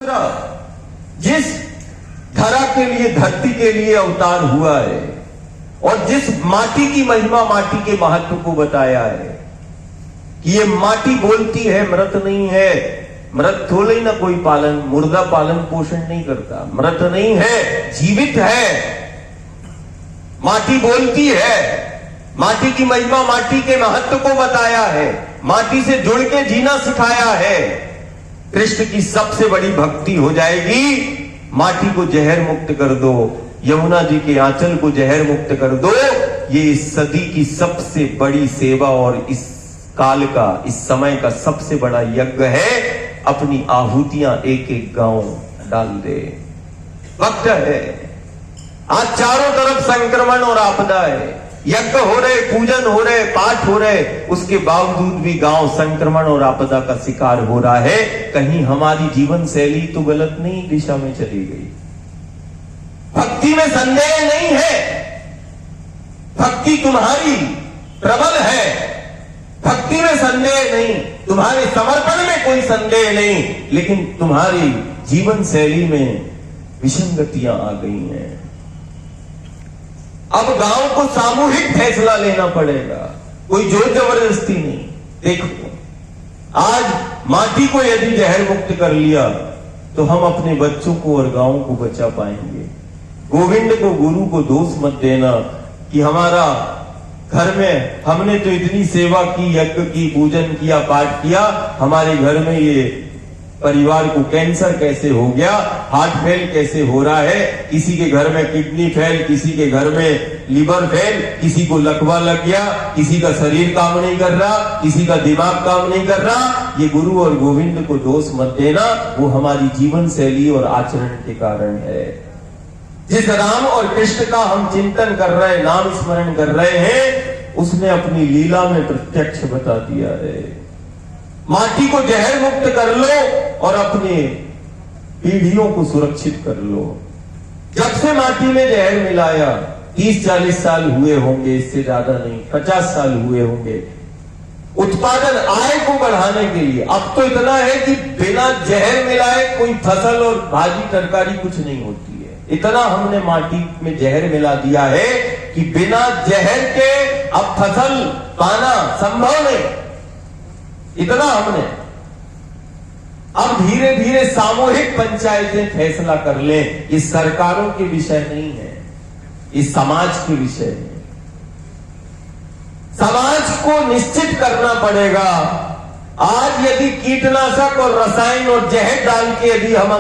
दूसरा, जिस धरा के लिए, धरती के लिए अवतार हुआ है और जिस माटी की महिमा, माटी के महत्व को बताया है कि ये माटी बोलती है, मृत नहीं है। मृत थोड़ा ही ना कोई पालन, मुर्दा पालन पोषण नहीं करता। मृत नहीं है, जीवित है। माटी बोलती है, माटी की महिमा, माटी के महत्व को बताया है, माटी से जुड़ के जीना सिखाया है। कृष्ण की सबसे बड़ी भक्ति हो जाएगी, माटी को जहर मुक्त कर दो, यमुना जी के आंचल को जहर मुक्त कर दो। ये इस सदी की सबसे बड़ी सेवा और इस काल का, इस समय का सबसे बड़ा यज्ञ है। अपनी आहुतियां एक एक गांव डाल दे, वक्त है। आज चारों तरफ संक्रमण और आपदा है, यज्ञ हो रहे, पूजन हो रहे, पाठ हो रहे, उसके बावजूद भी गांव संक्रमण और आपदा का शिकार हो रहा है। कहीं हमारी जीवन शैली तो गलत नहीं दिशा में चली गई? भक्ति में संदेह नहीं है, भक्ति तुम्हारी प्रबल है, भक्ति में संदेह नहीं, तुम्हारे समर्पण में कोई संदेह नहीं, लेकिन तुम्हारी जीवन शैली में विसंगतियां आ गई हैं। अब गांव को सामूहिक फैसला लेना पड़ेगा, कोई जोर जबरदस्ती नहीं। देखो, आज माटी को यदि जहर मुक्त कर लिया तो हम अपने बच्चों को और गांव को बचा पाएंगे। गोविंद को, गुरु को दोष मत देना कि हमारा घर में हमने तो इतनी सेवा की, यज्ञ की, पूजन किया, पाठ किया, हमारे घर में ये परिवार को कैंसर कैसे हो गया, हार्ट फेल कैसे हो रहा है, किसी के घर में किडनी फेल, किसी के घर में लिवर फेल, किसी को लकवा लग गया, किसी का शरीर काम नहीं कर रहा, किसी का दिमाग काम नहीं कर रहा। ये गुरु और गोविंद को दोष मत देना, वो हमारी जीवन शैली और आचरण के कारण है। जिस राम और कृष्ण का हम चिंतन कर रहे हैं, नाम स्मरण कर रहे हैं, उसने अपनी लीला में प्रत्यक्ष बता दिया है। माटी को जहर मुक्त कर लो और अपने पीढ़ियों को सुरक्षित कर लो। जब से माटी में जहर मिलाया 30-40 साल हुए होंगे, इससे ज्यादा नहीं, 50 साल हुए होंगे। उत्पादन, आय को बढ़ाने के लिए अब तो इतना है कि बिना जहर मिलाए कोई फसल और भाजी तरकारी कुछ नहीं होती है। इतना हमने माटी में जहर मिला दिया है कि बिना जहर के अब फसल पाना संभव नहीं। इतना हमने, अब धीरे धीरे सामूहिक पंचायतें फैसला कर लें। ये सरकारों के विषय नहीं है, ये समाज के विषय है। समाज को निश्चित करना पड़ेगा। आज यदि कीटनाशक और रसायन और जहर डाल के यदि हम